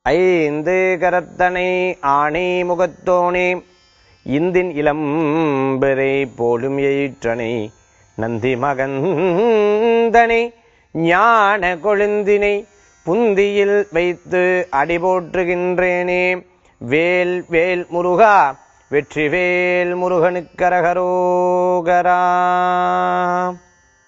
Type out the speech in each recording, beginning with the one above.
ஐந்து கரத்தனை ஆணை முகத்தோனே இந்தின் இளம்பிறை போலும் எயிற்றனை நந்தி மகந்தனை ஞான கொழுந்தினை புந்தியில் வைத்து அடிபோற்றுகின்றேனே. வேல் வேல் முருகா வெற்றிவேல் முருகனுக்கரகரோகரா.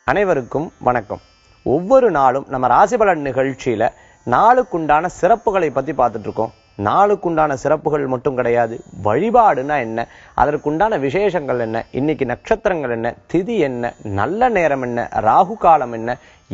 அனைவருக்கும் வணக்கம். ஒவ்வொரு நாளும் நம்ம ராசிபலன் நிகழ்ச்சியில நாளுக்குண்டான சிறப்புகளை பத்தி பார்த்துட்டு இருக்கோம். நாளுக்குண்டான சிறப்புகள் மட்டும் கிடையாது, வழிபாடுனா என்ன, அதற்குண்டான விசேஷங்கள் என்ன, இன்னைக்கு நட்சத்திரங்கள் என்ன, திதி என்ன, நல்ல நேரம் என்ன, ராகு காலம் என்ன,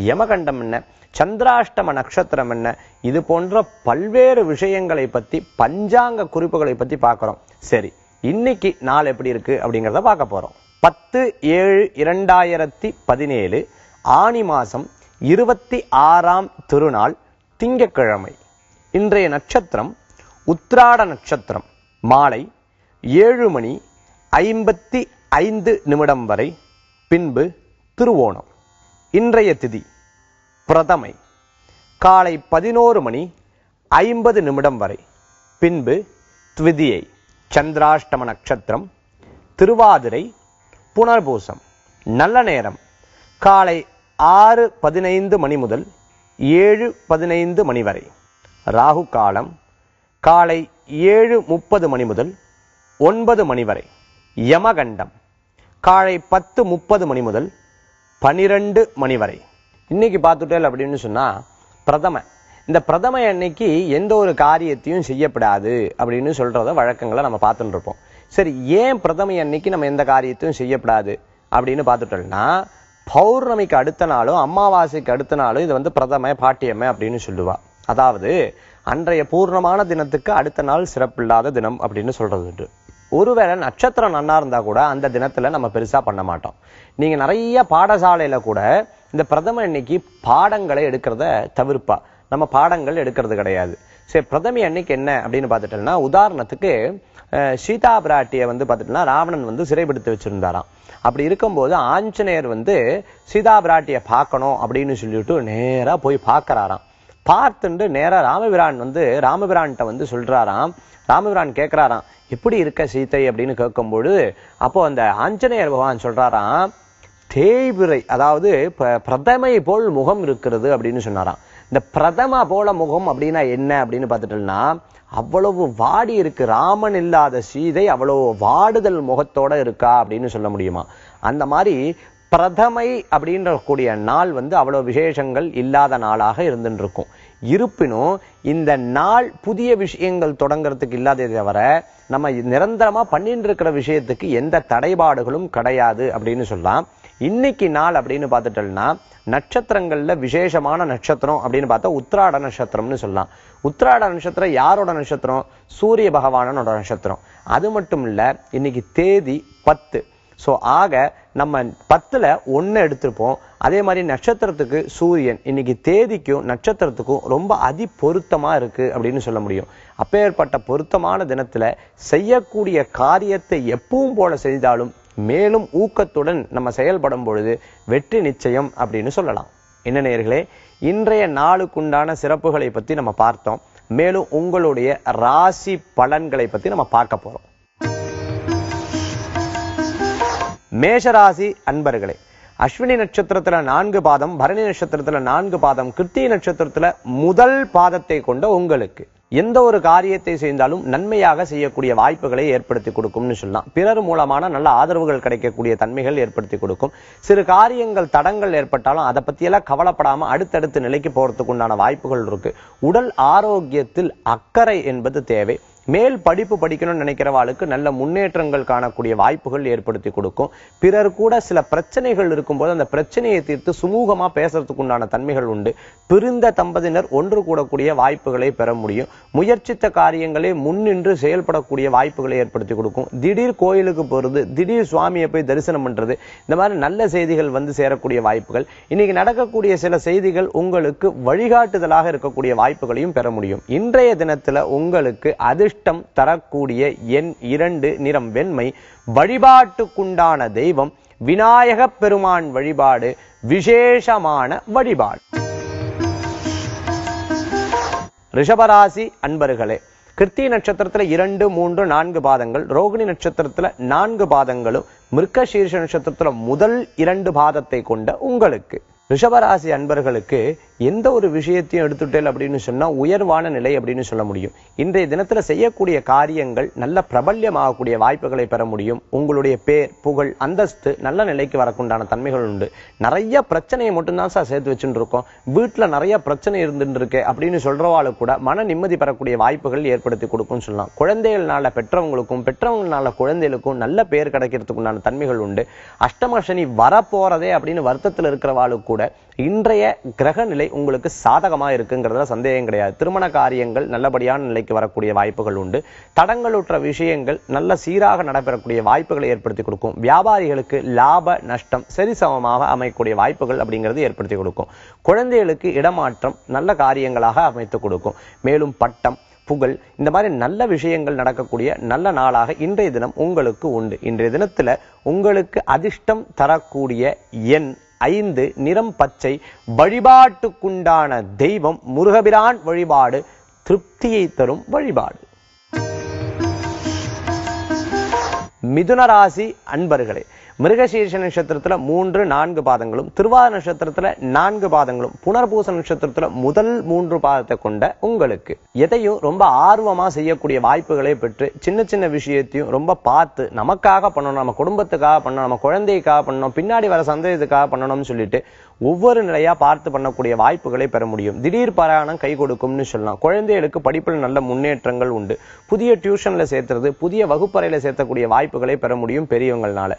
யமகண்டம் என்ன, சந்திராஷ்டம நட்சத்திரம் என்ன, இது போன்ற பல்வேறு விஷயங்களை பத்தி பஞ்சாங்க குறிப்புகளை பத்தி பார்க்கிறோம். சரி, இன்னைக்கு நாள் எப்படி இருக்கு அப்படிங்கிறத பார்க்க போறோம். 10/7/2017 ஆனி மாசம் 26ஆம் திருநாள் திங்கட்கிழமை. இன்றைய நட்சத்திரம் உத்திராட நட்சத்திரம். மாலை 7:55 வரை, பின்பு திருவோணம். இன்றைய திதி பிரதமை காலை 11:50 வரை, பின்பு த்விதியை. சந்திராஷ்டம நட்சத்திரம் திருவாதிரை புனர்பூசம். நல்ல நேரம் காலை 6:15 முதல் 7:15 வரை. ராகு காலம் காலை 7:30 முதல் 9 வரை. யமகண்டம் காலை 10:30 முதல் 12 வரை. இன்னைக்கு பார்த்துட்டேன் அப்படின்னு சொன்னா பிரதம. இந்த பிரதம அன்னைக்கு எந்த ஒரு காரியத்தையும் செய்யப்படாது அப்படின்னு சொல்றத வழக்கங்களை நம்ம பார்த்துட்டு இருப்போம். சரி, ஏன் பிரதமை அன்னைக்கு நம்ம எந்த காரியத்தையும் செய்யப்படாது அப்படின்னு பார்த்துட்டோம்னா, பௌர்ணமிக்கு அடுத்த நாளும் அமாவாசைக்கு அடுத்த நாளும் இது பிரதம பாட்டியம்மை அப்படின்னு சொல்லுவா. அதாவது அன்றைய பூர்ணமான தினத்துக்கு அடுத்த நாள் சிறப்பில்லாத தினம் அப்படின்னு சொல்றது. ஒருவேளை நட்சத்திரம் நன்னா இருந்தா கூட அந்த தினத்துல நம்ம பெருசா பண்ண மாட்டோம். நீங்க நிறைய பாடசாலையில கூட இந்த பிரதம அன்னைக்கு பாடங்களை எடுக்கிறத தவிர்ப்பா. நம்ம பாடங்கள் எடுக்கிறது கிடையாது. சரி, பிரதமி அன்னைக்கு என்ன அப்படின்னு பார்த்துட்டோம்னா, உதாரணத்துக்கு சீதா பிராட்டியை பார்த்துட்டோம்னா ராவணன் சிறைப்படுத்தி வச்சிருந்தாராம். அப்படி இருக்கும்போது ஆஞ்சநேயர் சீதா பிராட்டியை பார்க்கணும் அப்படின்னு சொல்லிட்டு நேரா போய் பார்க்கறாராம். பார்த்துட்டு நேரா ராமபிரான் ராமபிரான்கிட்ட சொல்றாராம். ராமபிரான் கேட்கிறாராம், எப்படி இருக்க சீதை அப்படின்னு கேட்கும்போது, அப்போ அந்த ஆஞ்சநேயர் பகவான் சொல்றாராம், தேய்பிறை, அதாவது பிரதமை போல் முகம் இருக்கிறது அப்படின்னு சொன்னாராம். இந்த பிரதம போல முகம் அப்படின்னா என்ன அப்படின்னு பார்த்துட்டோம்னா, அவ்வளவு வாடி இருக்கு. ராமன் இல்லாத சீதை அவ்வளவு வாடுதல் முகத்தோட இருக்கா அப்படின்னு சொல்ல முடியுமா? அந்த மாதிரி பிரதமை அப்படின்ற கூடிய நாள் அவ்வளவு விசேஷங்கள் இல்லாத நாளாக இருந்துட்டு இருக்கும். இருப்பினும் இந்த நாள் புதிய விஷயங்கள் தொடங்கிறதுக்கு இல்லாததை தவிர நம்ம நிரந்தரமா பண்ணிட்டு இருக்கிற விஷயத்துக்கு எந்த தடைபாடுகளும் கிடையாது அப்படின்னு சொல்லலாம். இன்னைக்கு நாள் அப்படின்னு பார்த்துட்டோம்னா, நட்சத்திரங்கள்ல விசேஷமான நட்சத்திரம் அப்படின்னு பார்த்தா உத்திராட நட்சத்திரம்னு சொல்லலாம். உத்திராட நட்சத்திரம் யாரோட நட்சத்திரம்? சூரிய பகவானோட நட்சத்திரம். அது மட்டும் இல்ல, இன்னைக்கு தேதி 10. சோ ஆக நம்ம 10ல 1 எடுத்திருப்போம். அதே மாதிரி நட்சத்திரத்துக்கு சூரியன் இன்னைக்கு தேதிக்கும் நட்சத்திரத்துக்கும் ரொம்ப அதி பொருத்தமா இருக்கு அப்படின்னு சொல்ல முடியும். அப்பேற்பட்ட பொருத்தமான தினத்துல செய்யக்கூடிய காரியத்தை எப்பவும் போல செய்தாலும் மேலும் ஊக்கத்துடன் நம்ம செயல்படும் பொழுது வெற்றி நிச்சயம் அப்படின்னு சொல்லலாம். என்ன நேயர்களே, இன்றைய நாளுக்குண்டான சிறப்புகளை பத்தி நம்ம பார்த்தோம். மேலும் உங்களுடைய ராசி பலன்களை பத்தி நம்ம பார்க்க போறோம். மேஷராசி அன்பர்களே, அஸ்வினி நட்சத்திரத்துல 4 பாதம், பரணி நட்சத்திரத்துல 4 பாதம், கிருத்திகை நட்சத்திரத்துல முதல் பாதத்தை கொண்ட உங்களுக்கு எந்த ஒரு காரியத்தை செய்தாலும் நன்மையாக செய்யக்கூடிய வாய்ப்புகளை ஏற்படுத்தி கொடுக்கும்னு சொல்லலாம். பிறர் மூலமான நல்ல ஆதரவுகள் கிடைக்கக்கூடிய தன்மைகள் ஏற்படுத்தி கொடுக்கும். சிறு காரியங்கள் தடங்கள் ஏற்பட்டாலும் அதை பத்தியெல்லாம் கவலைப்படாம அடுத்தடுத்த நிலைக்கு போறதுக்கு உண்டான வாய்ப்புகள் இருக்கு. உடல் ஆரோக்கியத்தில் அக்கறை என்பது தேவை. மேல் படிப்பு படிக்கணும்னு நினைக்கிறவாளுக்கு நல்ல முன்னேற்றங்கள் காணக்கூடிய வாய்ப்புகள் ஏற்படுத்தி கொடுக்கும். பிறர் கூட சில பிரச்சனைகள் இருக்கும்போது அந்த பிரச்சனையை தீர்த்து சுமூகமா பேசுறதுக்கு உண்டான தன்மைகள் உண்டு. பிரிந்த தம்பதியினர் ஒன்று கூடக்கூடிய வாய்ப்புகளை பெற முடியும். முயற்சித்த காரியங்களே முன்னின்று செயல்படக்கூடிய வாய்ப்புகளை ஏற்படுத்தி கொடுக்கும். திடீர் கோயிலுக்கு போறது, திடீர் சுவாமியை போய் தரிசனம் பண்றது, இந்த மாதிரி நல்ல செய்திகள் சேரக்கூடிய வாய்ப்புகள். இன்னைக்கு நடக்கக்கூடிய சில செய்திகள் உங்களுக்கு வழிகாட்டுதலாக இருக்கக்கூடிய வாய்ப்புகளையும் பெற முடியும். இன்றைய தினத்துல உங்களுக்கு அதிர்ஷ்டம் தரக்கூடிய எண் 2, நிறம் வெண்மை. வழிபாட்டுக்குண்டான தெய்வம் விநாயக பெருமான் வழிபாடு விசேஷமான வழிபாடு. ரிஷபராசி அன்பர்களே, கிருத்திகை நட்சத்திரத்துல 2, 3, 4 பாதங்கள், ரோகிணி நட்சத்திரத்துல 4 பாதங்களும், மிருகசீர்ஷ நட்சத்திரத்துல முதல் 2 பாதத்தை கொண்ட உங்களுக்கு ரிஷபராசி அன்பர்களுக்கு எந்த ஒரு விஷயத்தையும் எடுத்துட்டேன் அப்படின்னு சொன்னா உயர்வான நிலை அப்படின்னு சொல்ல முடியும். இன்றைய தினத்துல செய்யக்கூடிய காரியங்கள் நல்ல பிரபல்யமாகக்கூடிய வாய்ப்புகளை பெற முடியும். உங்களுடைய பேர், புகழ், அந்தஸ்து நல்ல நிலைக்கு வரக்குண்டான தன்மைகள் உண்டு. நிறைய பிரச்சனையை மட்டும்தான் சார் சேர்த்து வச்சுட்டு இருக்கோம், வீட்டுல நிறைய பிரச்சனை இருந்துட்டு இருக்கு அப்படின்னு சொல்றவாளுக்கு கூட மன நிம்மதி பெறக்கூடிய வாய்ப்புகள் ஏற்படுத்தி கொடுக்கும்னு சொல்லலாம். குழந்தைகள்னால பெற்றவங்களுக்கும், பெற்றவங்களால குழந்தைகளுக்கும் நல்ல பேர் கிடைக்கிறதுக்கு உண்டான தன்மைகள் உண்டு. அஷ்டம சனி வரப்போறதே அப்படின்னு வருத்தத்தில் இருக்கிறவாளுக்கு கூட இன்றைய கிரக நிலை உங்களுக்கு சாதகமா இருக்குங்கிறதுல சந்தேகம் கிடையாது. திருமண காரியங்கள் நல்லபடியான நிலைக்கு வரக்கூடிய வாய்ப்புகள் உண்டு. தடங்களுற்ற விஷயங்கள் நல்ல சீராக நடைபெறக்கூடிய வாய்ப்புகளை ஏற்படுத்தி கொடுக்கும். வியாபாரிகளுக்கு லாப நஷ்டம் சரிசமமாக அமைக்கக்கூடிய வாய்ப்புகள் அப்படிங்கிறது ஏற்படுத்தி கொடுக்கும். குழந்தைகளுக்கு இடமாற்றம் நல்ல காரியங்களாக அமைத்து கொடுக்கும். மேலும் பட்டம், புகழ், இந்த மாதிரி நல்ல விஷயங்கள் நடக்கக்கூடிய நல்ல நாளாக இன்றைய தினம் உங்களுக்கு உண்டு. இன்றைய தினத்துல உங்களுக்கு அதிர்ஷ்டம் தரக்கூடிய எண் 5, நிறம் பச்சை, வழிபாட்டுக்குண்டான தெய்வம் முருகபிரான் வழிபாடு திருப்தியை தரும் வழிபாடு. மிதுன ராசி அன்பர்களே, மிருகசீர்ஷ நட்சத்திரத்துல 3, 4 பாதங்களும், திருவாதிரை நட்சத்திரத்துல 4 பாதங்களும், புனர்பூச நட்சத்திரத்துல முதல் 3 பாதத்தை கொண்ட உங்களுக்கு எதையும் ரொம்ப ஆர்வமா செய்யக்கூடிய வாய்ப்புகளை பெற்று சின்ன சின்ன விஷயத்தையும் ரொம்ப பார்த்து நமக்காக பண்ணணும், நம்ம குடும்பத்துக்காக பண்ணணும், நம்ம குழந்தைக்காக பண்ணணும், பின்னாடி வர சந்தேகத்துக்காக பண்ணணும்னு சொல்லிட்டு ஒவ்வொரு நிலையா பார்த்து பண்ணக்கூடிய வாய்ப்புகளை பெற முடியும். திடீர் பிரயாணம் கை கொடுக்கும்னு சொல்லலாம். குழந்தைகளுக்கு படிப்பில் நல்ல முன்னேற்றங்கள் உண்டு. புதிய டியூஷன்ல சேர்த்துறது, புதிய வகுப்பறையில சேர்த்தக்கூடிய வாய்ப்புகளை பெற முடியும் பெரியவங்களால.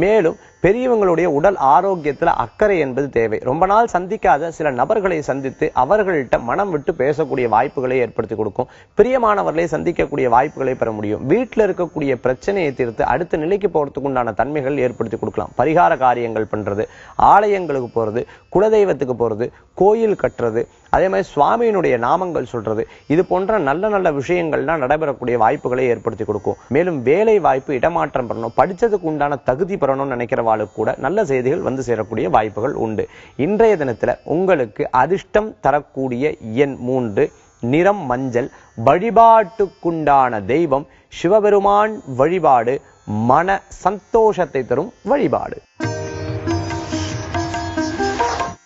மேலும் பெரியவங்களுடைய உடல் ஆரோக்கியத்துல அக்கறை என்பது தேவை. ரொம்ப நாள் சந்திக்காத சில நபர்களை சந்தித்து அவர்கள்ட்ட மனம் விட்டு பேசக்கூடிய வாய்ப்புகளை ஏற்படுத்தி கொடுக்கும். பிரியமானவர்களை சந்திக்கக்கூடிய வாய்ப்புகளை பெற முடியும். வீட்டில் இருக்கக்கூடிய பிரச்சனையை தீர்த்து அடுத்த நிலைக்கு போறதுக்கு உண்டான தன்மைகள் ஏற்படுத்தி கொடுக்கலாம். பரிகார காரியங்கள் பண்றது, ஆலயங்களுக்கு போறது, குலதெய்வத்துக்கு போறது, கோயில் கட்டுறது, அதே மாதிரி சுவாமியினுடைய நாமங்கள் சொல்றது, இது போன்ற நல்ல நல்ல விஷயங்கள்லாம் நடைபெறக்கூடிய வாய்ப்புகளை ஏற்படுத்தி கொடுக்கும். மேலும் வேலை வாய்ப்பு, இடமாற்றம் பண்ணணும், படிச்சதுக்கு உண்டான தகுதி பெறணும்னு நினைக்கிறவாளுக்கு கூட நல்ல செய்திகள் வந்து சேரக்கூடிய வாய்ப்புகள் உண்டு. இன்றைய தினத்துல உங்களுக்கு அதிர்ஷ்டம் தரக்கூடிய எண் 3, நிறம் மஞ்சள், வழிபாட்டுக்குண்டான தெய்வம் சிவபெருமான் வழிபாடு மன சந்தோஷத்தை தரும் வழிபாடு.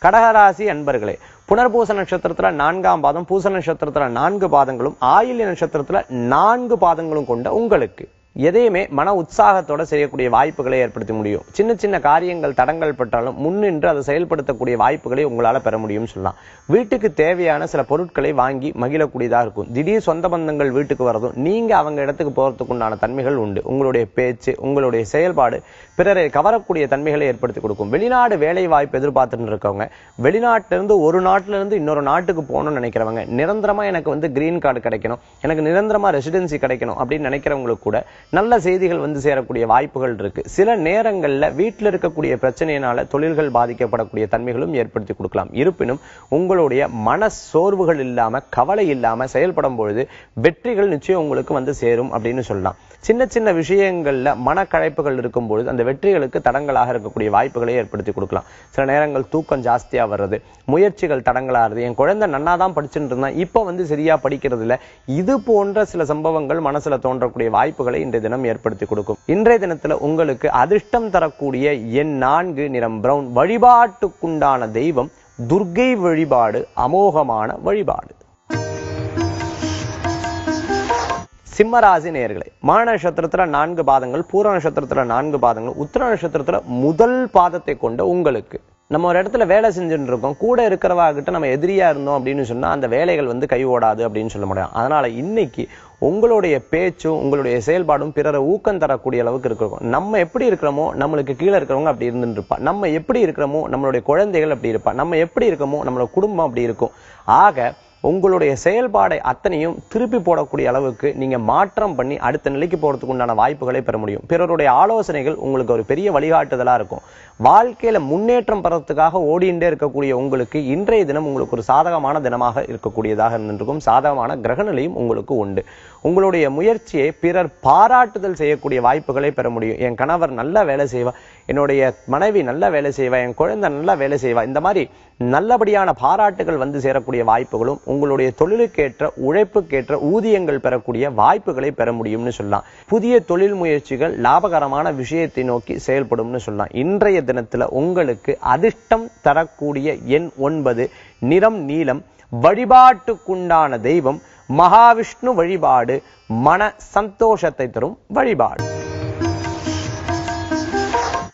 கடகராசி அன்பர்களே, புனர்பூச நட்சத்திரத்துல 4ஆம் பாதம், பூச நட்சத்திரத்துல 4 பாதங்களும், ஆயில்ய நட்சத்திரத்துல 4 பாதங்களும் கொண்ட உங்களுக்கு எதையுமே மன உற்சாகத்தோட செய்யக்கூடிய வாய்ப்புகளை ஏற்படுத்த முடியும். சின்ன சின்ன காரியங்கள் தடங்கள் பட்டாலும் முன்னின்று அதை செயல்படுத்தக்கூடிய வாய்ப்புகளை உங்களால பெற முடியும் சொல்லலாம். வீட்டுக்கு தேவையான சில பொருட்களை வாங்கி மகிழக்கூடியதா இருக்கும். திடீர் சொந்த பந்தங்கள் வீட்டுக்கு வரதும் நீங்க அவங்க இடத்துக்கு போறதுக்கு உண்டான தன்மைகள் உண்டு. உங்களுடைய பேச்சு, உங்களுடைய செயல்பாடு பிறரை கவரக்கூடிய தன்மைகளை ஏற்படுத்தி கொடுக்கும். வெளிநாடு வேலை வாய்ப்பு எதிர்பார்த்துட்டு இருக்கவங்க, வெளிநாட்டிலிருந்து ஒரு நாட்டில இருந்து இன்னொரு நாட்டுக்கு போகணும்னு நினைக்கிறவங்க, நிரந்தரமா எனக்கு வந்து கிரீன் கார்டு கிடைக்கணும், எனக்கு நிரந்தரமா ரெசிடென்சி கிடைக்கணும் அப்படின்னு நினைக்கிறவங்களுக்கு கூட நல்ல செய்திகள் வந்து சேரக்கூடிய வாய்ப்புகள் இருக்கு. சில நேரங்கள்ல வீட்டில் இருக்கக்கூடிய பிரச்சனையினால தொழில்கள் பாதிக்கப்படக்கூடிய தன்மைகளும் ஏற்படுத்தி கொடுக்கலாம். இருப்பினும் உங்களுடைய மன சோர்வுகள் இல்லாம, கவலை இல்லாம செயல்படும் பொழுது வெற்றிகள் நிச்சயம் உங்களுக்கு வந்து சேரும் அப்படின்னு சொல்லலாம். சின்ன சின்ன விஷயங்கள்ல மனக்கழைப்புகள் இருக்கும் பொழுது அந்த வெற்றிகளுக்கு தடங்களாக இருக்கக்கூடிய வாய்ப்புகளை ஏற்படுத்தி கொடுக்கலாம். சில நேரங்கள் தூக்கம் ஜாஸ்தியா வர்றது, முயற்சிகள் தடங்களாகிறது, என் குழந்தை நன்னாதான் படிச்சுட்டு இருந்தா இப்ப வந்து சரியா படிக்கிறது இல்ல, இது போன்ற சில சம்பவங்கள் மனசுல தோன்றக்கூடிய வாய்ப்புகளை இன்றைய தினம் ஏற்படுத்தி கொடுக்கும். இன்றைய தினத்துல உங்களுக்கு அதிர்ஷ்டம் தரக்கூடிய எண் 4, நிறம் பிரவுன், வழிபாட்டுக்குண்டான தெய்வம் துர்க்கை வழிபாடு அமோகமான வழிபாடு. சிம்மராசி நேயர்களே, மக நட்சத்திரத்துல 4 பாதங்கள், பூர நட்சத்திரத்துல 4 பாதங்கள், உத்திர நட்சத்திரத்துல முதல் பாதத்தை கொண்ட உங்களுக்கு நம்ம ஒரு இடத்துல வேலை செஞ்சுட்டு இருக்கோம், கூட இருக்கிறவா கிட்ட நம்ம எதிரியா இருந்தோம் அப்படின்னு சொன்னா அந்த வேலைகள் வந்து கை ஓடாது அப்படின்னு சொல்ல முடியும். அதனால இன்னைக்கு உங்களுடைய பேச்சும் உங்களுடைய செயல்பாடும் பிறரை ஊக்கம் தரக்கூடிய அளவுக்கு இருக்கும். நம்ம எப்படி இருக்கிறோமோ நம்மளுக்கு கீழே இருக்கிறவங்க அப்படி இருந்துட்டு இருப்பா, நம்ம எப்படி இருக்கிறோமோ நம்மளுடைய குழந்தைகள் அப்படி இருப்பா, நம்ம எப்படி இருக்கோமோ நம்மளோட குடும்பம் அப்படி இருக்கும். ஆக உங்களுடைய செயல்பாடை அத்தனையும் திருப்பி போடக்கூடிய அளவுக்கு நீங்க மாற்றம் பண்ணி அடுத்த நிலைக்கு போறதுக்கு உண்டான வாய்ப்புகளை பெற முடியும். பிறருடைய ஆலோசனைகள் உங்களுக்கு ஒரு பெரிய வழிகாட்டுதலா இருக்கும். வாழ்க்கையில முன்னேற்றம் பெறத்துக்காக ஓடிண்டே இருக்கக்கூடிய உங்களுக்கு இன்றைய தினம் உங்களுக்கு ஒரு சாதகமான தினமாக இருக்கக்கூடியதாக இருந்திருக்கும். சாதகமான கிரக நிலையும் உங்களுக்கு உண்டு. உங்களுடைய முயற்சியை பிறர் பாராட்டுதல் செய்யக்கூடிய வாய்ப்புகளை பெற முடியும். என் கணவர் நல்ல வேலை செய்வா, என்னுடைய மனைவி நல்ல வேலை செய்வா, என் குழந்தை நல்ல வேலை செய்வா, இந்த மாதிரி நல்லபடியான பாராட்டுகள் வந்து சேரக்கூடிய வாய்ப்புகளும், உங்களுடைய தொழிலுக்கேற்ற உழைப்புக்கேற்ற ஊதியங்கள் பெறக்கூடிய வாய்ப்புகளை பெற முடியும்னு சொல்லலாம். புதிய தொழில் முயற்சிகள் லாபகரமான விஷயத்தை நோக்கி செயல்படும்னு சொல்லலாம். இன்றைய தினத்துல உங்களுக்கு அதிர்ஷ்டம் தரக்கூடிய எண் 9, நிறம் நீலம், வழிபாட்டுக்குண்டான தெய்வம் மகாவிஷ்ணு வழிபாடு, மன சந்தோஷத்தை தரும் வழிபாடு.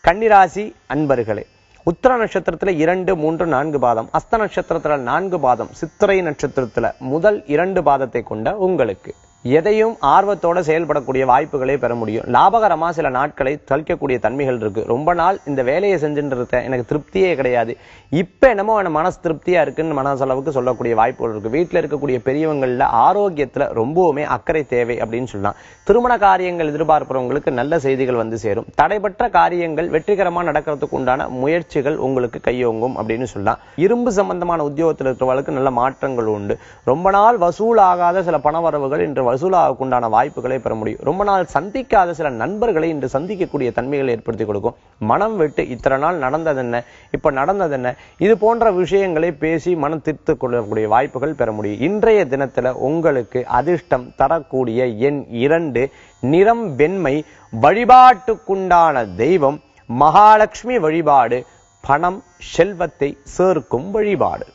கன்னிராசி அன்பர்களே, உத்திர நட்சத்திரத்துல 2, 3, 4 பாதம், அஸ்த நட்சத்திரத்துல 4 பாதம், சித்திரை நட்சத்திரத்துல முதல் 2 பாதத்தை கொண்ட உங்களுக்கு எதையும் ஆர்வத்தோட செயல்படக்கூடிய வாய்ப்புகளை பெற முடியும். லாபகரமா சில நாட்களை கழிக்கக்கூடிய தன்மைகள் இருக்கு. ரொம்ப நாள் இந்த வேலையை செஞ்சுட்டு இருக்க எனக்கு திருப்தியே கிடையாது, இப்ப என்னமோ மனசு திருப்தியா இருக்குன்னு மனசளவுக்கு சொல்லக்கூடிய வாய்ப்புகள் இருக்கு. வீட்டுல இருக்கக்கூடிய பெரியவங்கள்ல ஆரோக்கியத்துல ரொம்பவுமே அக்கறை தேவை அப்படின்னு சொல்லலாம். திருமண காரியங்கள் எதிர்பார்ப்பவங்களுக்கு நல்ல செய்திகள் வந்து சேரும். தடைபற்ற காரியங்கள் வெற்றிகரமா நடக்கிறதுக்கு உண்டான முயற்சிகள் உங்களுக்கு கையோங்கும் அப்படின்னு சொல்லலாம். இரும்பு சம்பந்தமான உத்தியோகத்தில் இருக்கிறவர்களுக்கு நல்ல மாற்றங்கள் உண்டு. ரொம்ப நாள் வசூல் ஆகாத சில பணவரவுகள் இன்று வசூலாக உண்டான வாய்ப்புகளை பெற முடியும். ரொம்ப நாள் சந்திக்காத சில நண்பர்களை இன்று சந்திக்கக்கூடிய தன்மைகளை ஏற்படுத்தி கொடுக்கும். மனம் விட்டு இத்தனை நாள் நடந்தது என்ன, இப்ப நடந்தது என்ன, இது போன்ற விஷயங்களை பேசி மனம் தீர்த்து கொள்ளக்கூடிய வாய்ப்புகள் பெற முடியும். இன்றைய தினத்துல உங்களுக்கு அதிர்ஷ்டம் தரக்கூடிய எண் 2, நிறம் வெண்மை, வழிபாட்டுக்குண்டான தெய்வம் மகாலட்சுமி வழிபாடு, பணம் செல்வத்தை சேர்க்கும் வழிபாடு.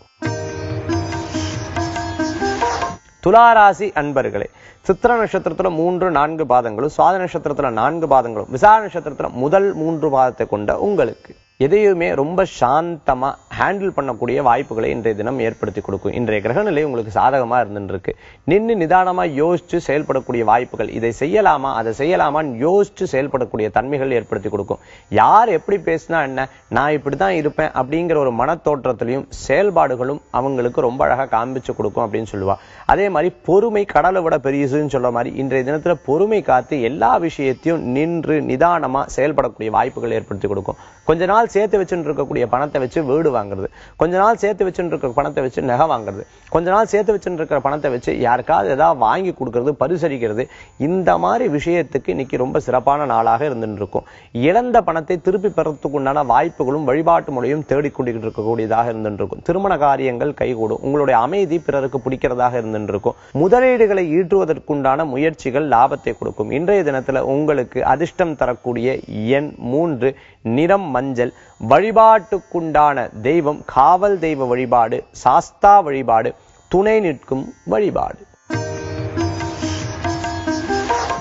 துளாராசி அன்பர்களே, சித்திர நட்சத்திரத்துல 3, 4 பாதங்களும், சுவாதி நட்சத்திரத்துல 4 பாதங்களும், விசாக நட்சத்திரத்துல முதல் 3 பாதத்தை கொண்ட உங்களுக்கு எதையுமே ரொம்ப சாந்தமா ஹேண்டில் பண்ணக்கூடிய வாய்ப்புகளை இன்றைய தினம் ஏற்படுத்தி கொடுக்கும். இன்றைய கிரகநிலை உங்களுக்கு சாதகமா இருந்துருக்கு. நின்று நிதானமா யோசிச்சு செயல்படக்கூடிய வாய்ப்புகள், இதை செய்யலாமா அதை செய்யலாமான்னு யோசிச்சு செயல்படக்கூடிய தன்மைகள் ஏற்படுத்தி கொடுக்கும். யார் எப்படி பேசினா என்ன, நான் இப்படிதான் இருப்பேன் அப்படிங்கிற ஒரு மனத்தோற்றத்திலையும் செயல்பாடுகளும் அவங்களுக்கு ரொம்ப அழகா காண்பிச்சு கொடுக்கும் அப்படின்னு சொல்லுவா. அதே மாதிரி பொறுமை கடலை விட பெரியதுன்னு சொல்ற மாதிரி இன்றைய தினத்துல பொறுமை காத்து எல்லா விஷயத்தையும் நின்று நிதானமா செயல்படக்கூடிய வாய்ப்புகள் ஏற்படுத்தி கொடுக்கும். கொஞ்ச நாள் சேர்த்து வச்சுட்டு இருக்கக்கூடிய பணத்தை வச்சு வீடு வாங்குறது, கொஞ்ச நாள் சேர்த்து வச்சுட்டு இருக்க பணத்தை வச்சு நகை வாங்குறது, கொஞ்ச நாள் சேர்த்து வச்சுட்டு இருக்கிற பணத்தை வச்சு யாருக்காவது ஏதாவது வாங்கி கொடுக்கறது, பரிசரிக்கிறது, இந்த மாதிரி விஷயத்துக்கு இன்னைக்கு ரொம்ப சிறப்பான நாளாக இருந்துட்டு இருக்கும். இழந்த பணத்தை திருப்பி பெறத்துக்கு உண்டான வாய்ப்புகளும் வழிபாட்டு முறையும் தேடிக்கொண்டு இருக்கக்கூடியதாக இருந்துட்டு இருக்கும். திருமண காரியங்கள் கைகூடும். உங்களுடைய அமைதி பிறருக்கு பிடிக்கிறதாக இருந்துட்டு இருக்கும். முதலீடுகளை ஈட்டுவதற்குண்டான முயற்சிகள் லாபத்தை கொடுக்கும். இன்றைய தினத்துல உங்களுக்கு அதிர்ஷ்டம் தரக்கூடிய எண் 3, நிறம் மஞ்சள், வழிபாட்டுக்குண்டான தெய்வம் காவல் தெய்வ வழிபாடு, சாஸ்தா வழிபாடு, துணை நிற்கும் வழிபாடு.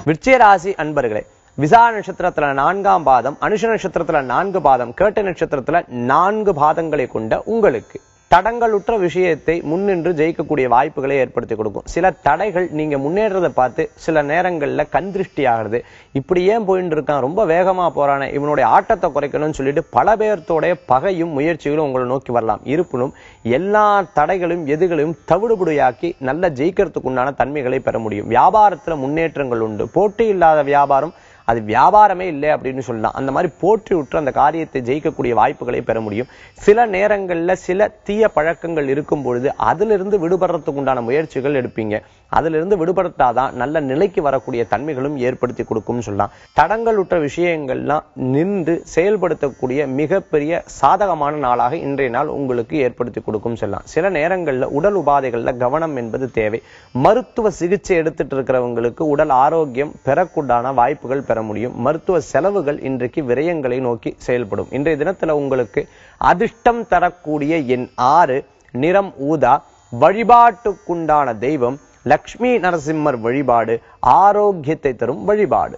விருச்சிக ராசி அன்பர்களே, விசாக நட்சத்திரத்துல 4ஆம் பாதம், அனுஷ நட்சத்திரத்துல 4 பாதம், கேட்டை நட்சத்திரத்துல 4 பாதங்களை கொண்ட உங்களுக்கு தடங்களுற்ற விஷயத்தை முன்னின்று ஜெயிக்கக்கூடிய வாய்ப்புகளை ஏற்படுத்தி கொடுக்கும். சில தடைகள் நீங்க முன்னேறதை பார்த்து சில நேரங்கள்ல கண் திருஷ்டி ஆகிறது. இப்படி ஏன் போயிட்டு இருக்கான், ரொம்ப வேகமா போறானே, இவனுடைய ஆட்டத்தை குறைக்கணும்னு சொல்லிட்டு பல பேர்த்தோடைய பகையும் முயற்சிகளும் உங்களை நோக்கி வரலாம். இருப்பினும் எல்லா தடைகளையும் எதுகளையும் தவிடுபடியாக்கி நல்ல ஜெயிக்கிறதுக்கு உண்டான தன்மைகளை பெற முடியும். வியாபாரத்துல முன்னேற்றங்கள் உண்டு. போட்டி இல்லாத வியாபாரம் அது வியாபாரமே இல்லை அப்படின்னு சொல்லலாம். அந்த மாதிரி போற்றி விட்டு அந்த காரியத்தை ஜெயிக்கக்கூடிய வாய்ப்புகளை பெற முடியும். சில நேரங்கள்ல சில தீய பழக்கங்கள் இருக்கும் பொழுது அதிலிருந்து விடுபடுறதுக்கு உண்டான முயற்சிகள் எடுப்பீங்க. அதிலிருந்து விடுபடுத்தாதான் நல்ல நிலைக்கு வரக்கூடிய தன்மைகளும் ஏற்படுத்தி கொடுக்கும்னு சொல்லலாம். தடங்கள் உற்ற விஷயங்கள்லாம் நின்று செயல்படுத்தக்கூடிய மிகப்பெரிய சாதகமான நாளாக இன்றைய நாள் உங்களுக்கு ஏற்படுத்தி கொடுக்கும் சொல்லலாம். சில நேரங்கள்ல உடல் உபாதைகள்ல கவனம் என்பது தேவை. மருத்துவ சிகிச்சை எடுத்துட்டு இருக்கிறவங்களுக்கு உடல் ஆரோக்கியம் பெறக்கூடான வாய்ப்புகள் பெற முடியும். மருத்துவ செலவுகள் இன்றைக்கு விரயங்களை நோக்கி செயல்படும். இன்றைய தினத்துல உங்களுக்கு அதிர்ஷ்டம் தரக்கூடிய எண் 6, நிறம் ஊதா, வழிபாட்டுக்குண்டான தெய்வம் லக்ஷ்மி நரசிம்மர் வழிபாடு, ஆரோக்கியத்தை தரும் வழிபாடு.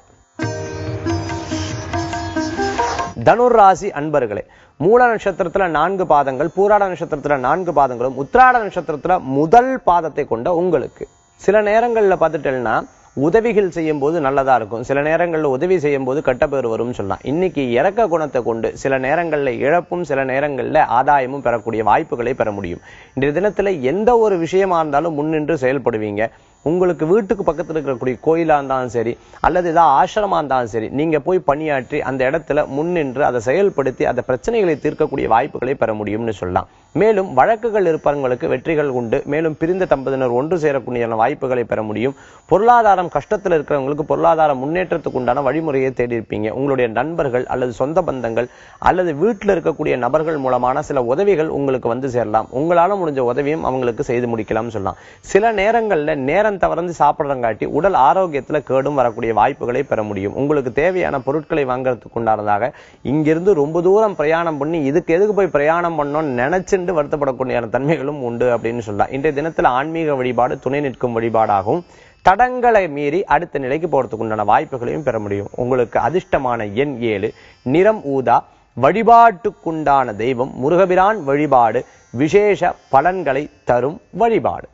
தனுர் ராசி அன்பர்களே, மூல நட்சத்திரத்துல 4 பாதங்கள், பூராட நட்சத்திரத்துல 4 பாதங்களும், உத்திராட நட்சத்திரத்துல முதல் பாதத்தை கொண்ட உங்களுக்கு சில நேரங்கள்ல பார்த்துட்டேன்னா உதவிகள் செய்யும் போது நல்லதா இருக்கும். சில நேரங்கள்ல உதவி செய்யும் போது கெட்டபேர் வரும்னு சொல்லலாம். இன்னைக்கு இறக்க குணத்தை கொண்டு சில நேரங்கள்ல இழப்பும் சில நேரங்கள்ல ஆதாயமும் பெறக்கூடிய வாய்ப்புகளை பெற முடியும். இன்றைய தினத்துல எந்த ஒரு விஷயமா இருந்தாலும் முன்னின்று செயல்படுவீங்க. உங்களுக்கு வீட்டுக்கு பக்கத்துல இருக்கக்கூடிய கோயிலா இருந்தாலும் சரி, அல்லது ஏதாவது ஆசிரமா இருந்தாலும் சரி, நீங்க போய் பணியாற்றி அந்த இடத்துல முன்னின்று அதை செயல்படுத்தி அந்த பிரச்சனைகளை தீர்க்கக்கூடிய வாய்ப்புகளை பெற முடியும்னு சொல்லலாம். மேலும் வழக்குகள் இருப்பவங்களுக்கு வெற்றிகள் உண்டு. மேலும் பிரிந்த தம்பதியினர் ஒன்று சேரக்கூடிய வாய்ப்புகளை பெற முடியும். பொருளாதாரம் கஷ்டத்தில் இருக்கிறவங்களுக்கு பொருளாதார முன்னேற்றத்துக்கு உண்டான வழிமுறையை தேடி இருப்பீங்க. உங்களுடைய நண்பர்கள் அல்லது சொந்த பந்தங்கள் அல்லது வீட்டில் இருக்கக்கூடிய நபர்கள் மூலமான சில உதவிகள் உங்களுக்கு வந்து சேரலாம். உங்களால முடிஞ்ச உதவியும் அவங்களுக்கு செய்து முடிக்கலாம் சொல்லலாம். சில நேரங்கள்ல நேரம் தவறந்து சாப்பிடுறங்காட்டி உடல் ஆரோக்கியத்துல கேடும் வரக்கூடிய வாய்ப்புகளை பெற முடியும். உங்களுக்கு தேவையான பொருட்களை வாங்குறதுக்கு உண்டானதாக இங்கிருந்து ரொம்ப தூரம் பிரயாணம் பண்ணி இதுக்கு எதுக்கு போய் பிரயாணம் பண்ணோம்னு நினைச்சுட்டு வருத்தப்படக்கூடிய தன்மைகளும் உண்டு அப்படின்னு சொல்லலாம். இன்றைய தினத்தில் ஆன்மீக வழிபாடு துணை நிற்கும் வழிபாடாகவும் தடங்களை மீறி அடுத்த நிலைக்கு போறதுக்கு உண்டான வாய்ப்புகளையும் பெற முடியும். உங்களுக்கு அதிர்ஷ்டமான எண் 7, நிறம் ஊதா, வழிபாட்டுக்குண்டான தெய்வம் முருகபிரான் வழிபாடு விசேஷ பலன்களை தரும் வழிபாடு.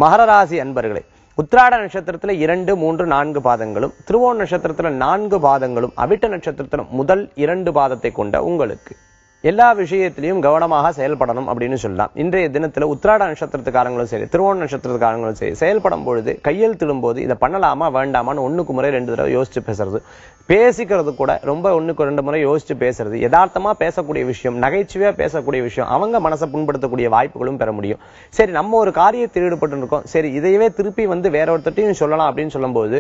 மகர ராசி அன்பர்களே, உத்திராட நட்சத்திரத்துல 2, 3, 4 பாதங்களும், திருவோண நட்சத்திரத்துல 4 பாதங்களும், அவிட்ட நட்சத்திரத்துல முதல் 2 பாதத்தை கொண்ட உங்களுக்கு எல்லா விஷயத்திலையும் கவனமாக செயல்படணும் அப்படின்னு சொல்லலாம். இன்றைய தினத்துல உத்திராட நட்சத்திரத்துக்காரங்களும் சரி, திருவோண நட்சத்திரத்துக்காரங்களும் சரி, செயல்படும் பொழுது கையெழுத்திடும் போது இதை பண்ணலாமா வேண்டாமான்னு 1க்கு முறை 2 தடவை யோசிச்சு பேசுறது, பேசிக்கிறது கூட ரொம்ப 1க்கு 2 முறை யோசிச்சு பேசுறது, யதார்த்தமா பேசக்கூடிய விஷயம், நகைச்சுவையா பேசக்கூடிய விஷயம் அவங்க மனசை புண்படுத்தக்கூடிய வாய்ப்புகளும் பெற முடியும். சரி, நம்ம ஒரு காரியத்தில் ஈடுபட்டு இருக்கோம், சரி இதையவே திருப்பி வேற ஒருத்தையும் சொல்லலாம் அப்படின்னு சொல்லும் போது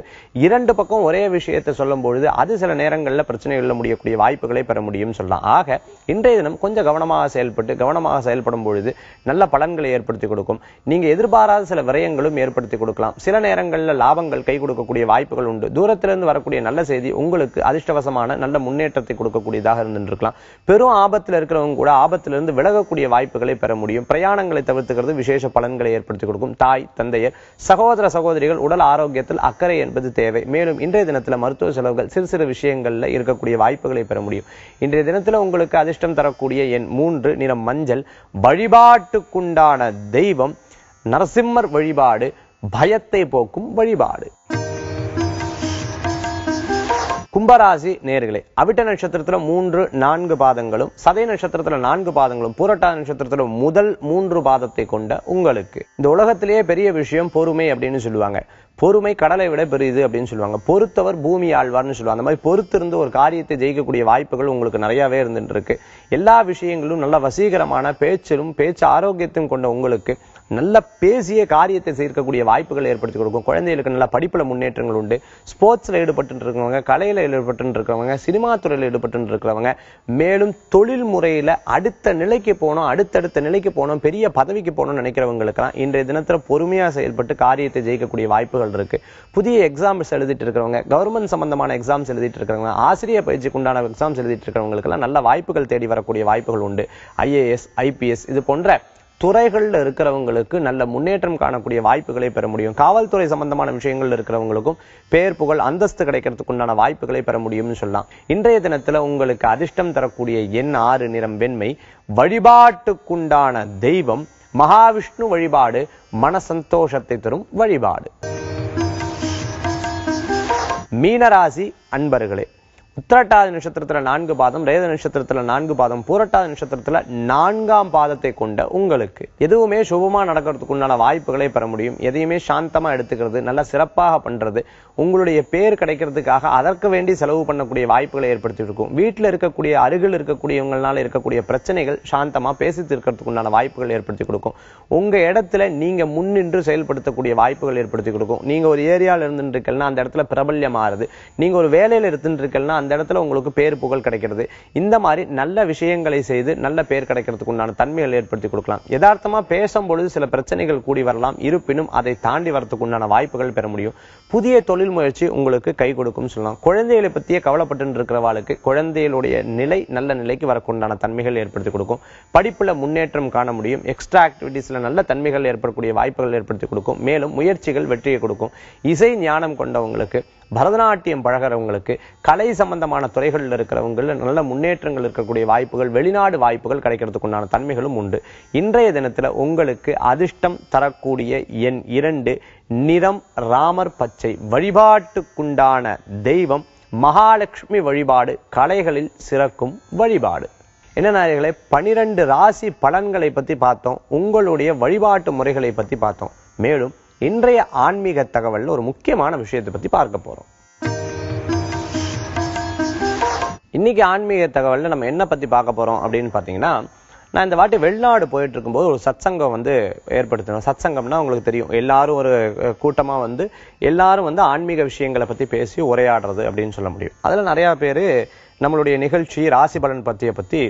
2 பக்கம் ஒரே விஷயத்தை சொல்லும் பொழுது அது சில நேரங்கள்ல பிரச்சனைகள்ல முடியக்கூடிய வாய்ப்புகளை பெற முடியும் சொல்லலாம். ஆக இன்றைய தினம் கொஞ்சம் கவனமாக செயல்படும் பொழுது நல்ல பலன்களை ஏற்படுத்தி கொடுக்கும். நீங்க எதிர்பாராத சில விரயங்களும் ஏற்படுத்தி கொடுக்கலாம். சில நேரங்கள்ல லாபங்கள் கை கொடுக்கக்கூடிய வாய்ப்புகள் உண்டு. தூரத்திலிருந்து வரக்கூடிய நல்ல செய்தி உங்களுக்கு அதிர்ஷ்டவசமான நல்ல முன்னேற்றத்தை கொடுக்கக்கூடியதாக இருந்திருக்கலாம். பெரும் ஆபத்தில் இருக்கிறவங்க கூட ஆபத்திலிருந்து விலகக்கூடிய வாய்ப்புகளை பெற முடியும். பிரயாணங்களை தவிர்த்துக்கிறது விசேஷ பலன்களை ஏற்படுத்தி கொடுக்கும். தாய் தந்தையர் சகோதர சகோதரிகள் உடல் ஆரோக்கியத்தில் அக்கறை என்பது தேவை. மேலும் இன்றைய தினத்துல மருத்துவ செலவுகள் சிறு விஷயங்கள்ல இருக்கக்கூடிய வாய்ப்புகளை பெற முடியும். இன்றைய தினத்துல உங்களுக்கு அதிர்ஷ்டம் தரக்கூடிய எண் 3, நிறம் மஞ்சள், வழிபாட்டுக்குண்டான தெய்வம் நரசிம்மர் வழிபாடு பயத்தை போக்கும் வழிபாடு. கும்பராசி நேயர்களே, அவிட்ட நட்சத்திரத்துல 3, 4 பாதங்களும், சதய நட்சத்திரத்துல 4 பாதங்களும், பூரட்டாதி நட்சத்திரத்துல முதல் 3 பாதத்தை கொண்ட உங்களுக்கு இந்த உலகத்திலேயே பெரிய விஷயம் பொறுமை அப்படின்னு சொல்லுவாங்க. பொறுமை கடலை விட பெரியது அப்படின்னு சொல்லுவாங்க. பொறுத்தவர் பூமி ஆழ்வார்னு சொல்லுவாங்க. அந்த மாதிரி பொறுத்திருந்து ஒரு காரியத்தை ஜெயிக்கக்கூடிய வாய்ப்புகள் உங்களுக்கு நிறையவே இருந்துட்டு இருக்கு. எல்லா விஷயங்களும் நல்ல வசீகரமான பேச்சு ஆரோக்கியத்தையும் கொண்ட உங்களுக்கு நல்ல பேசிய காரியத்தை சேர்க்கக்கூடிய வாய்ப்புகள் ஏற்படுத்தி கொடுக்கும். குழந்தைகளுக்கு நல்ல படிப்புல முன்னேற்றங்கள் உண்டு. ஸ்போர்ட்ஸ்ல ஈடுபட்டு இருக்கிறவங்க, கலையில ஈடுபட்டு இருக்கிறவங்க, சினிமா துறையில ஈடுபட்டு இருக்கிறவங்க, மேலும் தொழில் முறையில அடுத்த நிலைக்கு போகணும், பெரிய பதவிக்கு போகணும்னு நினைக்கிறவங்களுக்கெல்லாம் இன்றைய தினத்துல பொறுமையா செயல்பட்டு காரியத்தை ஜெயிக்கக்கூடிய வாய்ப்புகள் இருக்கு. புதிய எக்ஸாம்ஸ் எழுதிட்டு இருக்கிறவங்க, கவர்மெண்ட் சம்பந்தமான எக்ஸாம்ஸ் எழுதிட்டு இருக்கிறவங்க, ஆசிரியர் பயிற்சிக்கு உண்டான எக்ஸாம்ஸ் எழுதிட்டு இருக்கிறவங்களுக்கெல்லாம் நல்ல வாய்ப்புகள் தேடி வரக்கூடிய வாய்ப்புகள் உண்டு. IAS, IPS இது போன்ற துறைகள்ல இருக்கிறவங்களுக்கு நல்ல முன்னேற்றம் காணக்கூடிய வாய்ப்புகளை பெற முடியும். காவல்துறை சம்பந்தமான விஷயங்கள்ல இருக்கிறவங்களுக்கும் பேர் புகழ் அந்தஸ்து கிடைக்கிறதுக்கு உண்டான வாய்ப்புகளை பெற முடியும்னு சொல்லலாம். இன்றைய தினத்துல உங்களுக்கு அதிர்ஷ்டம் தரக்கூடிய எண் 6, நிறம் வெண்மை, வழிபாட்டுக்குண்டான தெய்வம் மகாவிஷ்ணு வழிபாடு மன சந்தோஷத்தை தரும் வழிபாடு. மீனராசி அன்பர்களே, உத்திரட்டாதி நட்சத்திரத்துல 4 பாதம், ரேத நட்சத்திரத்துல 4 பாதம், பூரட்டாதி நட்சத்திரத்துல 4ஆம் பாதத்தை கொண்ட உங்களுக்கு எதுவுமே சுபமா நடக்கிறதுக்கு உண்டான வாய்ப்புகளை பெற முடியும். எதையுமே சாந்தமா எடுத்துக்கிறது, நல்ல சிறப்பாக பண்றது, உங்களுடைய பேர் கிடைக்கிறதுக்காக அதற்கு வேண்டி செலவு பண்ணக்கூடிய வாய்ப்புகளை ஏற்படுத்தி இருக்கும். வீட்டில் இருக்கக்கூடிய அருகில் இருக்கக்கூடியவங்களால இருக்கக்கூடிய பிரச்சனைகள் சாந்தமா பேசி தீர்க்கிறதுக்கு உண்டான வாய்ப்புகள் ஏற்படுத்தி கொடுக்கும். உங்க இடத்துல நீங்க முன்னின்று செயல்படுத்தக்கூடிய வாய்ப்புகள் ஏற்படுத்தி கொடுக்கும். நீங்க ஒரு ஏரியால இருந்துருக்கீங்கன்னா அந்த இடத்துல பிரபல்யம் ஆறுது. நீங்க ஒரு வேலையில இருந்துருக்கீங்கன்னா அந்த இடத்துல உங்களுக்கு பேர் புகழ் கிடைக்கிறது. இந்த மாதிரி நல்ல விஷயங்களை செய்து நல்ல பேர் கிடைக்கிறதுக்கு உண்டான தன்மைகள் ஏற்படுத்தி கொடுக்கலாம். யதார்த்தமா பேசும்பொழுது சில பிரச்சனைகள் கூடி வரலாம். இருப்பினும் அதை தாண்டி வரதுக்கு உண்டான வாய்ப்புகள் பெற முடியும். புதிய தொழில் முயற்சி உங்களுக்கு கை கொடுக்கும் சொல்லலாம். குழந்தைகளை பற்றிய கவலைப்பட்டு இருக்கிறவாளுக்கு குழந்தைகளுடைய நிலை நல்ல நிலைக்கு வரக்குண்டான தன்மைகள் ஏற்படுத்தி கொடுக்கும். படிப்புல முன்னேற்றம் காண முடியும். எக்ஸ்ட்ரா ஆக்டிவிட்டிஸ்ல நல்ல தன்மைகள் ஏற்படக்கூடிய வாய்ப்புகள் ஏற்படுத்தி கொடுக்கும். மேலும் முயற்சிகள் வெற்றியை கொடுக்கும். இசை ஞானம் கொண்டவங்களுக்கு, பரதநாட்டியம் பழகிறவங்களுக்கு, கலை சம்பந்தமான துறைகளில் இருக்கிறவங்க நல்ல முன்னேற்றங்கள் இருக்கக்கூடிய வாய்ப்புகள், வெளிநாடு வாய்ப்புகள் கிடைக்கிறதுக்கு உண்டான தன்மைகளும் உண்டு. இன்றைய தினத்துல உங்களுக்கு அதிர்ஷ்டம் தரக்கூடிய எண் 2, நிறம் ராமர் பச்சை, வழிபாட்டுக்குண்டான தெய்வம் மகாலட்சுமி வழிபாடு கலைகளில் சிறக்கும் வழிபாடு. என்ன நாயர்களே, 12 ராசி பலன்களை பத்தி பார்த்தோம். உங்களுடைய வழிபாட்டு முறைகளை பத்தி பார்த்தோம். மேலும் இன்றைய ஆன்மீக தகவல்ல ஒரு முக்கியமான விஷயத்தை பத்தி பார்க்க போறோம். இன்னைக்கு ஆன்மீக தகவல்ல நம்ம என்ன பத்தி பார்க்க போறோம் அப்படின்னு பாத்தீங்கன்னா, நான் இந்த வாட்டி வெளிநாடு போயிட்டு இருக்கும்போது ஒரு சத்சங்கம் வந்து ஏற்படுத்தணும். சத்சங்கம்னா உங்களுக்கு தெரியும், எல்லாரும் ஒரு கூட்டமா வந்து எல்லாரும் வந்து ஆன்மீக விஷயங்களை பத்தி பேசி உரையாடுறது அப்படின்னு சொல்ல முடியும். அதுல நிறைய பேரு நம்மளுடைய நிகழ்ச்சி ராசி பலன் பத்தி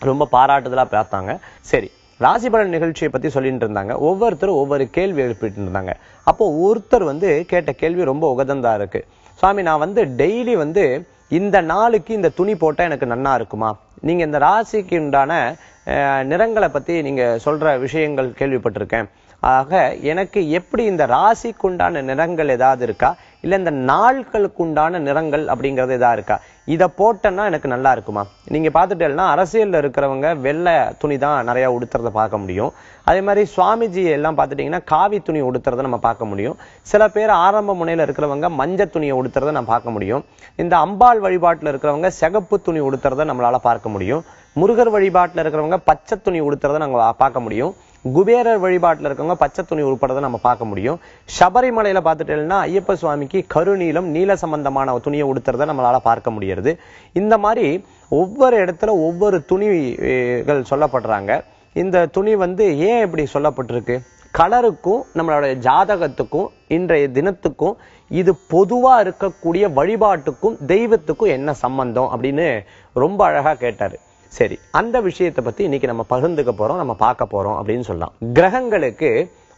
ரொம்ப பாராட்டுதலா பார்த்தாங்க. சரி, ராசி பலன் நிகழ்ச்சியை பத்தி சொல்லிட்டு இருந்தாங்க. ஒவ்வொருத்தரும் ஒவ்வொரு கேள்வி எழுப்பிட்டு இருந்தாங்க. அப்போ ஒருத்தர் வந்து கேட்ட கேள்வி ரொம்ப உகந்ததா இருக்கு. சுவாமி, நான் வந்து டெய்லி வந்து இந்த நாளுக்கு இந்த துணி போட்டா எனக்கு நன்னா இருக்குமா? நீங்க இந்த ராசிக்கு உண்டான நிறங்களை பத்தி நீங்க சொல்ற விஷயங்கள் கேள்விப்பட்டிருக்கேன். ஆக எனக்கு எப்படி இந்த ராசிக்கு உண்டான நிறங்கள் ஏதாவது இருக்கா, இல்ல இந்த நாட்களுக்கு உண்டான நிறங்கள் அப்படிங்கறது ஏதாவது இருக்கா? இத போட்டேன்னா எனக்கு நல்லா இருக்குமா? நீங்க பாத்துட்டேன்னா அரசியல்ல இருக்கிறவங்க வெள்ளை துணி தான் நிறைய உடுத்துறத பார்க்க முடியும். அதே மாதிரி சுவாமிஜி எல்லாம் பாத்துட்டீங்கன்னா காவி துணி உடுத்துறத நம்ம பார்க்க முடியும். சில பேர் ஆரம்ப முனையில இருக்கிறவங்க மஞ்சள் துணியை உடுத்துறத நம்ம பார்க்க முடியும். இந்த அம்பாள் வழிபாட்டுல இருக்கிறவங்க சிகப்பு துணி உடுத்துறத நம்மளால பார்க்க முடியும். முருகர் வழிபாட்டுல இருக்கிறவங்க பச்சை துணி உடுத்துறத நம்ம பார்க்க முடியும். குபேரர் வழிபாட்டுல இருக்கவங்க பச்சை துணி உட்படுறத நம்ம பார்க்க முடியும். சபரிமலையில பார்த்துட்டேன்னா ஐயப்ப சுவாமிக்கு கருநீலம் நீல சம்பந்தமான துணியை உடுத்துறத நம்மளால பார்க்க முடியாது. இந்த மாதிரி ஒவ்வொரு இடத்துல ஒவ்வொரு துணிகள் சொல்லப்படுறாங்க. இந்த துணி வந்து ஏன் இப்படி சொல்லப்பட்டிருக்கு? கலருக்கும் நம்மளோட ஜாதகத்துக்கும் இன்றைய தினத்துக்கும் இது பொதுவா இருக்கக்கூடிய வழிபாட்டுக்கும் தெய்வத்துக்கும் என்ன சம்பந்தம் அப்படின்னு ரொம்ப அழகா கேட்டாரு. சரி, அந்த விஷயத்தை பத்தி இன்னைக்கு நம்ம பகிர்ந்துக்க போறோம், நம்ம பார்க்க போறோம் அப்படின்னு சொல்லலாம். கிரகங்களுக்கு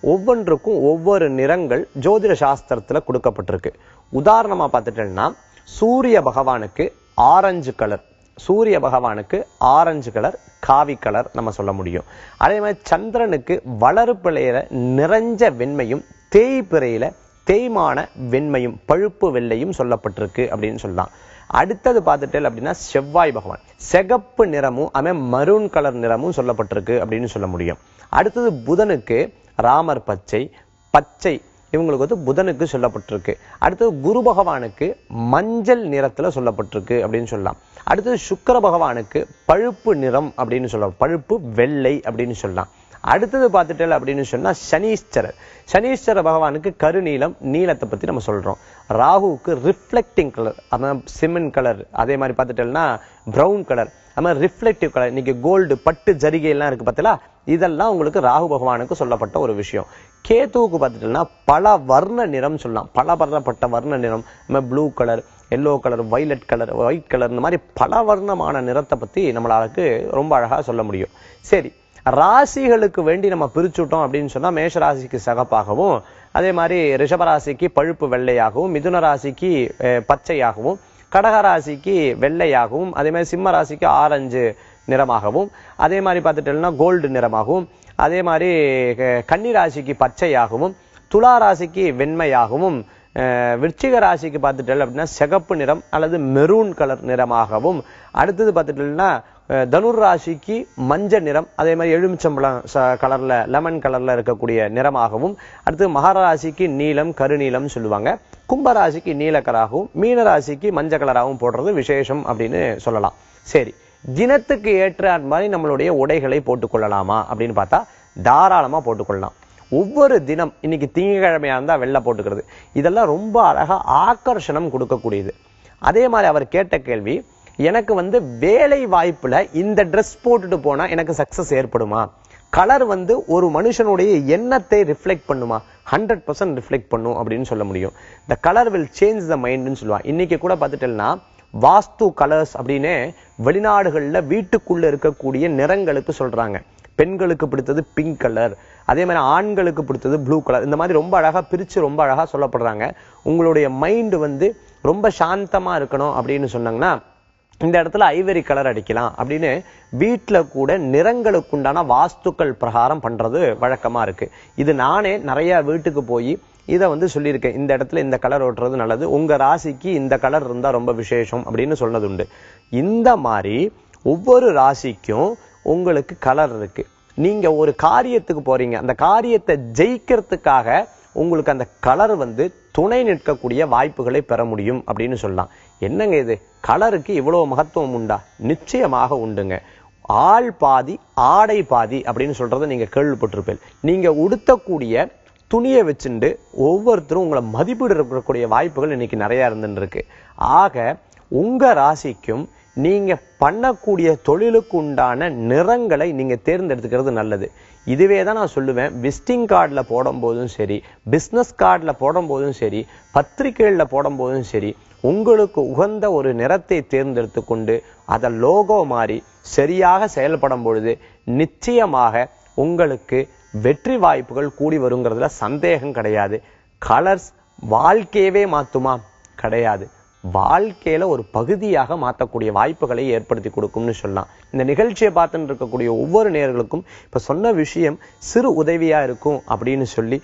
ஒவ்வொன்றுக்கும் ஒவ்வொரு நிறங்கள் ஜோதிட சாஸ்திரத்துல கொடுக்கப்பட்டிருக்கு. உதாரணமா பார்த்துட்டேன்னா சூரிய பகவானுக்கு ஆரஞ்சு கலர், சூரிய பகவானுக்கு ஆரஞ்சு கலர் காவி கலர் நம்ம சொல்ல முடியும். அதே மாதிரி சந்திரனுக்கு வளர்பிறையில நிறைஞ்ச வெண்மையும் தேய்பிறையில தேய்மான வெண்மையும் பழுப்பு வெள்ளையும் சொல்லப்பட்டிருக்கு அப்படின்னு சொல்லலாம். அடுத்தது பார்த்துட்டேன் அப்படின்னா செவ்வாய் பகவான் சிகப்பு நிறமும் மரூன் கலர் நிறமும் சொல்லப்பட்டிருக்கு அப்படின்னு சொல்ல முடியும். அடுத்தது புதனுக்கு ராமர் பச்சை பச்சை இவங்களுக்கு வந்து புதனுக்கு சொல்லப்பட்டிருக்கு. அடுத்தது குரு பகவானுக்கு மஞ்சள் நிறத்துல சொல்லப்பட்டிருக்கு அப்படின்னு சொல்லலாம். அடுத்தது சுக்கிர பகவானுக்கு பழுப்பு நிறம் அப்படின்னு சொல்லலாம், பழுப்பு வெள்ளை அப்படின்னு சொல்லலாம். அடுத்தது பார்த்துட்டேன் அப்படின்னு சொன்னா சனீஸ்வர பகவானுக்கு கருநீலம் நீலத்தை பத்தி நம்ம சொல்றோம். ராகுவுக்கு ரிஃப்ளெக்டிங் கலர், சிமெண்ட் கலர். அதே மாதிரி பார்த்துட்டேன்னா பிரவுன் கலர், ரிஃப்ளெக்டிவ் கலர். இன்னைக்கு கோல்டு பட்டு ஜரிகை எல்லாம் இருக்கு பார்த்தீங்களா, இதெல்லாம் உங்களுக்கு ராகு பகவானுக்கு சொல்லப்பட்ட ஒரு விஷயம். கேதுவுக்கு பார்த்துட்டேன்னா பல வர்ண நிறம் சொல்லலாம், பல பலப்பட்ட வர்ண நிறம், blue colour, yellow colour, violet colour, white colour, இந்த மாதிரி பல வர்ணமான நிறத்தை பத்தி நம்மளாருக்கு ரொம்ப அழகா சொல்ல முடியும். சரி, ராசிகளுக்கு வேண்டி நம்ம பிரிச்சுட்டோம் அப்படின்னு சொன்னா மேஷ ராசிக்கு சிகப்பாகவும், அதே மாதிரி ரிஷபராசிக்கு பழுப்பு வெள்ளையாகவும், மிதுன ராசிக்கு பச்சையாகவும், கடகராசிக்கு வெள்ளையாகவும், அதே மாதிரி சிம்ம ராசிக்கு ஆரஞ்சு நிறமாகவும், அதே மாதிரி பார்த்துட்டோம்னா கோல்டு நிறமாகவும், அதே மாதிரி கன்னி ராசிக்கு பச்சையாகவும், துலா ராசிக்கு வெண்மையாகவும், விருச்சிக ராசிக்கு பார்த்துட்டோம் அப்படின்னா சிகப்பு நிறம் அல்லது மெரூன் கலர் நிறமாகவும், அடுத்தது பார்த்துட்டோம்னா தனுர் ராசிக்கு மஞ்சள் நிறம், அதே மாதிரி எலுமிச்சம்பழம் கலர்ல லெமன் கலர்ல இருக்கக்கூடிய நிறமாகவும், அடுத்து மகர ராசிக்கு நீலம் கருநீலம் சொல்லுவாங்க, கும்பராசிக்கு நீலக்கராகவும், மீன ராசிக்கு மஞ்சள் கலராகவும் போடுறது விசேஷம் அப்படின்னு சொல்லலாம். சரி, தினத்துக்கு ஏற்ற மாதிரி நம்மளுடைய உடைகளை போட்டுக்கொள்ளலாமா அப்படின்னு பார்த்தா தாராளமா போட்டுக்கொள்ளலாம். ஒவ்வொரு தினம், இன்னைக்கு திங்கட்கிழமையா இருந்தா வெள்ளை போட்டுக்கிறது, இதெல்லாம் ரொம்ப அழகா ஆகர்ஷணம் கொடுக்கக்கூடியது. அதே மாதிரி அவர் கேட்ட கேள்வி, எனக்கு வந்து வேலை வாய்ப்புல இந்த ட்ரெஸ் போட்டுட்டு போனா எனக்கு சக்சஸ் ஏற்படுமா? கலர் வந்து ஒரு மனுஷனுடைய எண்ணத்தை ரிஃப்ளெக்ட் பண்ணுமா? 100% ரிஃப்ளெக்ட் பண்ணும் அப்படின்னு சொல்ல முடியும். The colour will change the மைண்ட்னு சொல்லுவாங்க. இன்னைக்கு கூட பார்த்துட்டேன்னா வாஸ்து கலர்ஸ் அப்படின்னு வெளிநாடுகள்ல வீட்டுக்குள்ள இருக்கக்கூடிய நிறங்களுக்கு சொல்றாங்க. பெண்களுக்கு பிடித்தது பிங்க் கலர், அதே மாதிரி ஆண்களுக்கு பிடித்தது ப்ளூ கலர். இந்த மாதிரி ரொம்ப அழகா பிரிச்சு ரொம்ப அழகா சொல்லப்படுறாங்க. உங்களுடைய மைண்ட் வந்து ரொம்ப சாந்தமா இருக்கணும் அப்படின்னு சொன்னாங்கன்னா இந்த இடத்துல ஐவரி கலர் அடிக்கலாம் அப்படின்னு வீட்டுல கூட நிறங்களுக்கு உண்டான வாஸ்துக்கள் பிரகாரம் பண்றது வழக்கமா இருக்கு. இது நானே நிறைய வீட்டுக்கு போய் இதை வந்து சொல்லியிருக்கேன். இந்த இடத்துல இந்த கலர் ஓட்டுறது நல்லது, உங்க ராசிக்கு இந்த கலர் இருந்தா ரொம்ப விசேஷம் அப்படின்னு சொன்னது உண்டு. இந்த மாதிரி ஒவ்வொரு ராசிக்கும் உங்களுக்கு கலர் இருக்கு. நீங்க ஒரு காரியத்துக்கு போறீங்க, அந்த காரியத்தை ஜெயிக்கிறதுக்காக உங்களுக்கு அந்த கலர் வந்து துணை நிற்கக்கூடிய வாய்ப்புகளை பெற முடியும் அப்படின்னு சொல்லலாம். என்னங்க இது, கலருக்கு இவ்வளவு மகத்துவம் உண்டா? நிச்சயமாக உண்டுங்க. ஆள் பாதி ஆடை பாதி அப்படின்னு சொல்றதை நீங்க கேள்விப்பட்டிருப்பீங்க. நீங்க உடுத்தக்கூடிய துணியை வச்சுட்டு ஒவ்வொருத்தரும் உங்களை மதிப்பீடு இருக்கக்கூடிய வாய்ப்புகள் இன்னைக்கு நிறைய இருந்துருக்கு. ஆக உங்க ராசிக்கும் நீங்க பண்ணக்கூடிய தொழிலுக்கு உண்டான நிறங்களை நீங்க தேர்ந்தெடுத்துக்கிறது நல்லது. இதுவே தான் நான் சொல்லுவேன். விசிட்டிங் கார்டுல போடும் போதும் சரி, பிசினஸ் கார்டுல போடும் போதும் சரி, பத்திரிகைகள்ல போடும் போதும் சரி, உங்களுக்கு உகந்த ஒரு நிறத்தை தேர்ந்தெடுத்து கொண்டு அதை லோகோ மாதிரி சரியாக செயல்படும் பொழுது நிச்சயமாக உங்களுக்கு வெற்றி வாய்ப்புகள் கூடி வருங்கிறதுல சந்தேகம் கிடையாது. கலர்ஸ் வாழ்க்கையவே மாத்துமா? கிடையாது. வாழ்க்கையில ஒரு பகுதியாக மாற்றக்கூடிய வாய்ப்புகளை ஏற்படுத்தி கொடுக்கும்னு சொல்லலாம். இந்த நிகழ்ச்சியை பார்த்துட்டு இருக்கக்கூடிய ஒவ்வொரு நேயர்களுக்கும் இப்ப சொன்ன விஷயம் சிறு உதவியா இருக்கும் அப்படின்னு சொல்லி,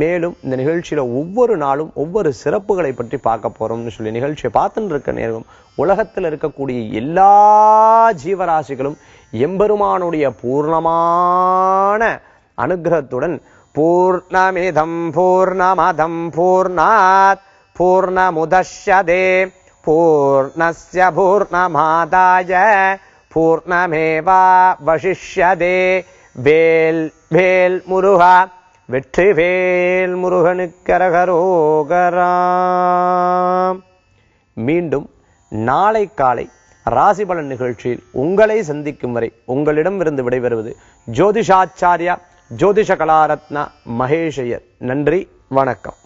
மேலும் இந்த நிகழ்ச்சியில ஒவ்வொரு நாளும் ஒவ்வொரு சிறப்புகளை பற்றி பார்க்க போறோம்னு சொல்லி நிகழ்ச்சியை பார்த்துட்டு இருக்க நேரம் உலகத்தில் இருக்கக்கூடிய எல்லா ஜீவராசிகளும் எம்பெருமானுடைய பூர்ணமான அனுகிரகத்துடன் பூர்ணமிதம் பூர்ணமதம் பூர்ணாத் பூர்ணமுதஷ்யதே பூர்ணஸ்ய பூர்ணமாதாய பூர்ணமேவாவசிஷ்யதே. வேல் வேல் முருகா, வெற்றி வேல் முருகனுக்கு அரகரோகரா. மீண்டும் நாளை காலை ராசி பலன் நிகழ்ச்சியில் உங்களை சந்திக்கும் வரை உங்களிடம் இருந்து விடைபெறுவது ஜோதிஷாச்சாரியா ஜோதிஷ கலாரத்னா மகேஷ் ஐயர். நன்றி, வணக்கம்.